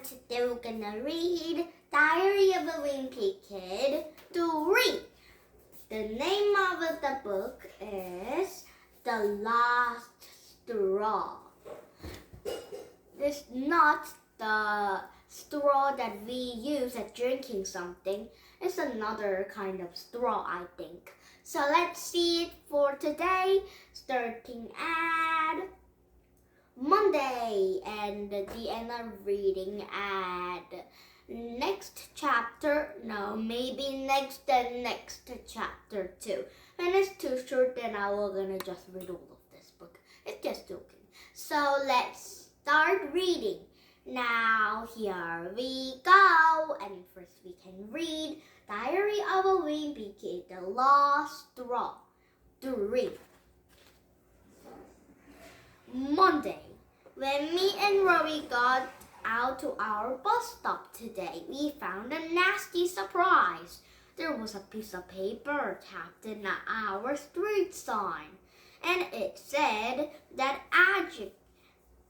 today we're gonna read Diary of a Wimpy Kid to read. The name of the book is The Last Straw. It's not the straw that we use at drinking something. It's another kind of straw, I think. So let's see it for today, starting at Monday, and the end of reading at next chapter. No, maybe next chapter too. When it's too short, then I will gonna just read all of this book. It's just joking. So let's start reading. Now here we go, and first we can read Diary of a Wimpy Kid, The Last Straw. To read. Monday, when me and Rory got out to our bus stop today, we found a nasty surprise. There was a piece of paper tacked in our street sign, and it said that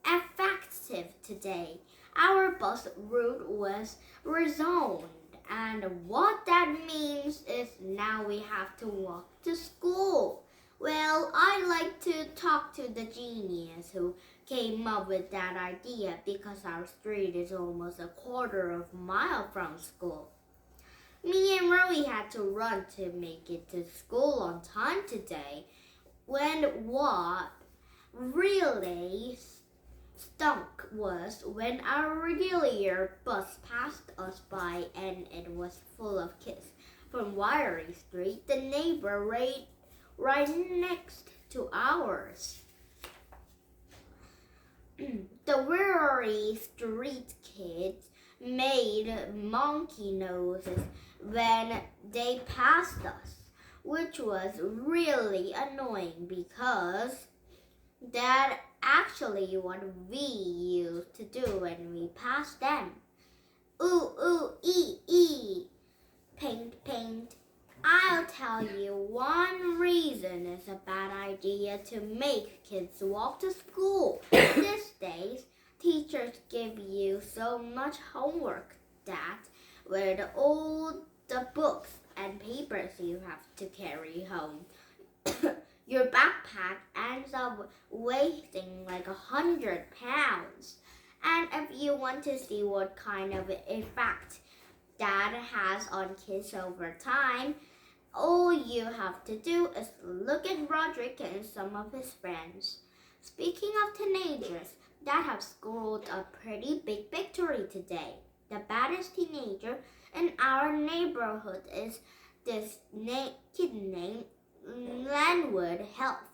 effective today, our bus route was rezoned. And what that means is now we have to walk to school. Well, I'd like to talk to the genius who came up with that idea because our street is almost a quarter of a mile from school. Me and Rory had to run to make it to school on time today. When what really stunk was when our regular bus passed us by and it was full of kids from Wiry Street, the neighbor right next to ours. The Wiry Street kids made monkey noses when they passed us, which was really annoying because that actually what we used to do when we passed them. Ooh, ooh, ee. Paint, paint. I'll tell you one reason it's a bad idea to make kids walk to school. These days, teachers give you so much homework that with all the books and papers you have to carry home, your backpack ends up weighing like 100 pounds. And if you want to see what kind of effect that has on kids over time, all you have to do is look at Roderick and some of his friends. Speaking of teenagers that have scored a pretty big victory today, the baddest teenager in our neighborhood is this kid named Landwood Health,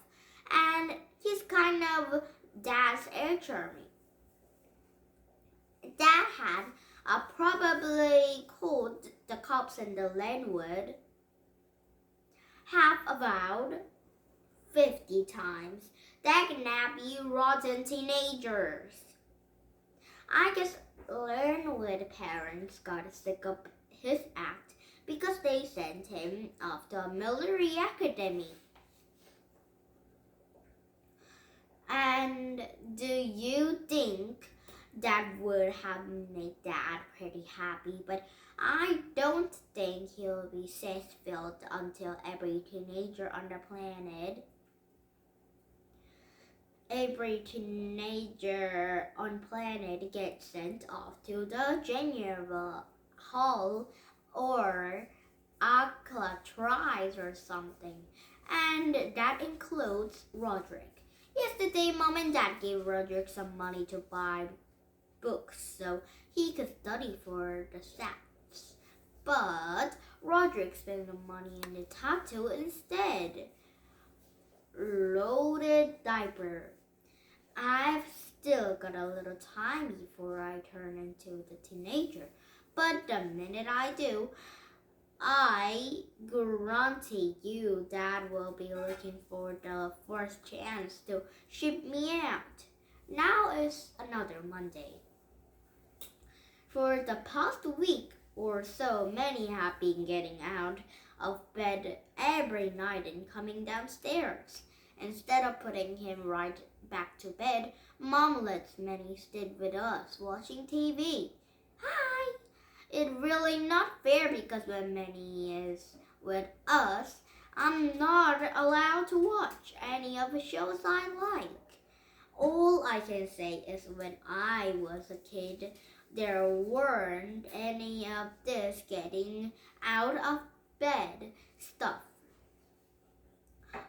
and he's kind of Dad's army. Dad had probably called the cops in the Landwood have about 50 times. Dagnap, you rotten teenagers. I guess Landwood parents got sick of his act because they sent him off to a military academy. And do you think that would have made Dad pretty happy? But I don't think he'll be satisfied until every teenager on the planet, gets sent off to the General Hall or Alcatraz or something. And that includes Roderick. Yesterday, Mom and Dad gave Roderick some money to buy books so he could study for the SATs. But Roderick spent the money in the tattoo instead. Loaded diaper. I've still got a little time before I turn into the teenager. But the minute I do, I guarantee you Dad will be looking for the first chance to ship me out. Now is another Monday. For the past week or so, many have been getting out of bed every night and coming downstairs. Instead of putting him right back to bed, Mom lets Manny sit with us watching TV. It's really not fair because when Minnie is with us, I'm not allowed to watch any of the shows I like. All I can say is when I was a kid, there weren't any of this getting out of bed stuff.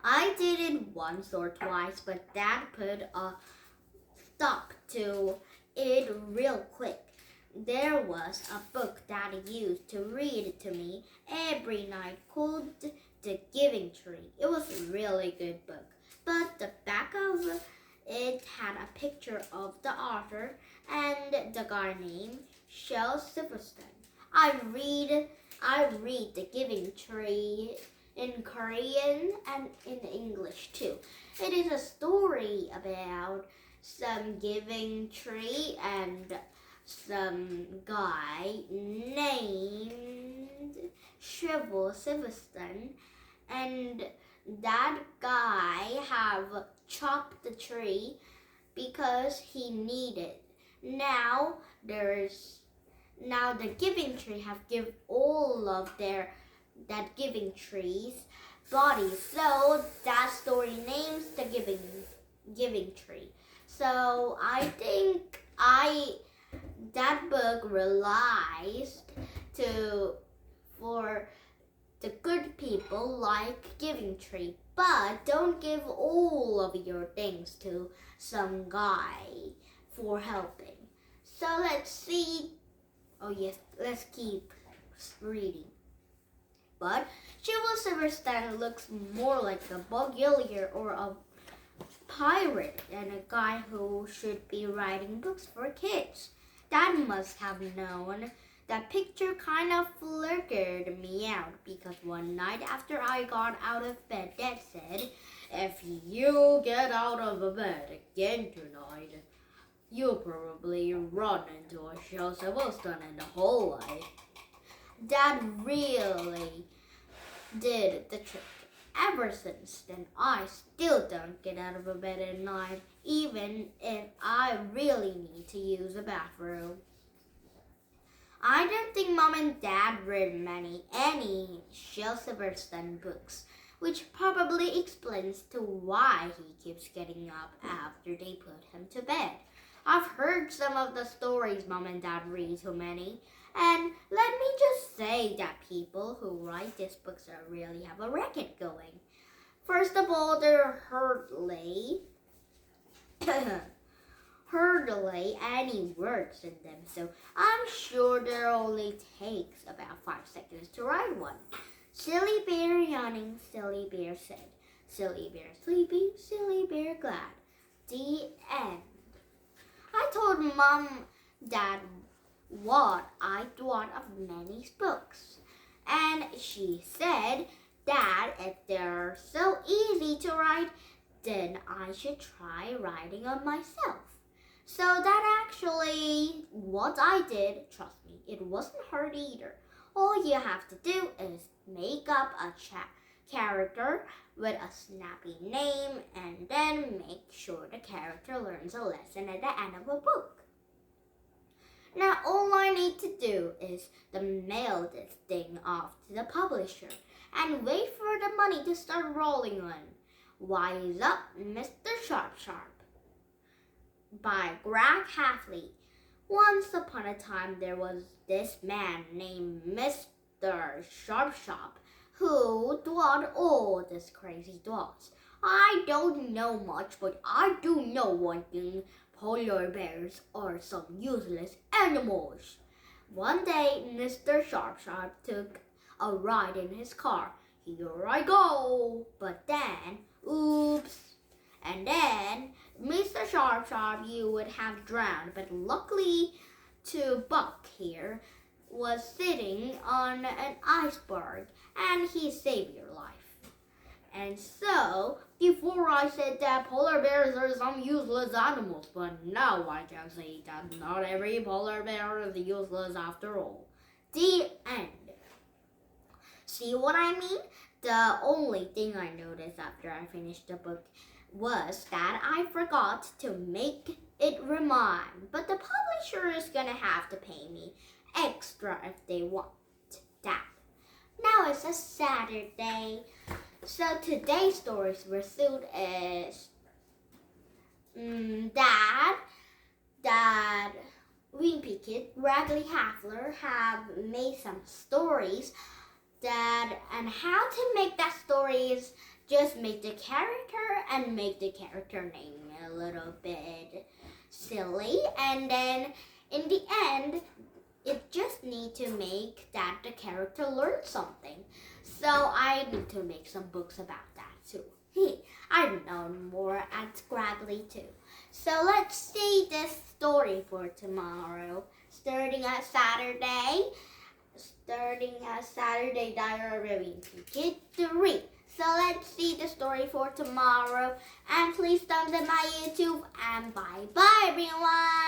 I did it once or twice, but Dad put a stop to it real quick. There was a book Dad used to read to me every night called The Giving Tree. It was a really good book, but the back of it had a picture of the author and the guy named Shel Silverstein. I read The Giving Tree in Korean and in English too. It is a story about some giving tree and some guy named Shrivel Silverstone, and that guy have chopped the tree because he needed. Now the giving tree have give all of their that giving trees bodies. So that story names the giving tree. So I think that book relies for the good people like giving tree, but don't give all of your things to some guy for helping. So let's see. Oh yes, let's keep reading. But Jewel Silverstein looks more like a bugilier or a pirate than a guy who should be writing books for kids. Dad must have known. That picture kind of flirted me out because one night after I got out of bed, Dad said, "If you get out of bed again tonight, you'll probably run into a Shel Silverstein in the hallway." Dad really did the trick. Ever since then, I still don't get out of bed at night, even if I really need to use a bathroom. I don't think Mom and Dad read any Shel Silverstein books, which probably explains to why he keeps getting up after they put him to bed. I've heard some of the stories Mom and Dad read to Minnie, and let me just say that people who write these books really have a racket going. First of all, they're hardly any words in them, so I'm sure there only takes about 5 seconds to write one. Silly bear yawning, silly bear said. Silly bear sleeping, silly bear glad. The end. I told Mom, Dad, what I thought of Minnie's books, and she said that if they're so easy to write, then I should try writing them myself. So that actually what I did. Trust me, it wasn't hard either. All you have to do is make up a character with a snappy name and then make sure the character learns a lesson at the end of a book. Now all I need to do is to mail this thing off to the publisher and wait for the money to start rolling in. Wise Up, Mr. Sharp Sharp by Greg Hafley. Once upon a time there was this man named Mr. Sharp Sharp who thought all these crazy thoughts. I don't know much, but I do know one thing. Polar bears are some useless animals. One day, Mr. Sharp Sharp took a ride in his car. Here I go! But then, oops! And then, Mr. Sharp Sharp, you would have drowned. But luckily to Buck here, was sitting on an iceberg, and he saved your life. And so, before I said that polar bears are some useless animals, but now I can say that not every polar bear is useless after all. The end. See what I mean? The only thing I noticed after I finished the book was that I forgot to make it rhyme. But the publisher is gonna have to pay me, extra if they want that. Now it's a Saturday, so today's stories were suited as Dad, Wimpy Kid, Raggedy Halfler have made some stories and how to make that story is just make the character and make the character name a little bit silly, and then in the end it just need to make that the character learn something. So I need to make some books about that too. I know more at Scrabbly too. So let's see this story for tomorrow. Starting at Saturday, Diary of Wimpy Kid 3. So let's see the story for tomorrow. And please thumbs up my YouTube. And bye-bye, everyone.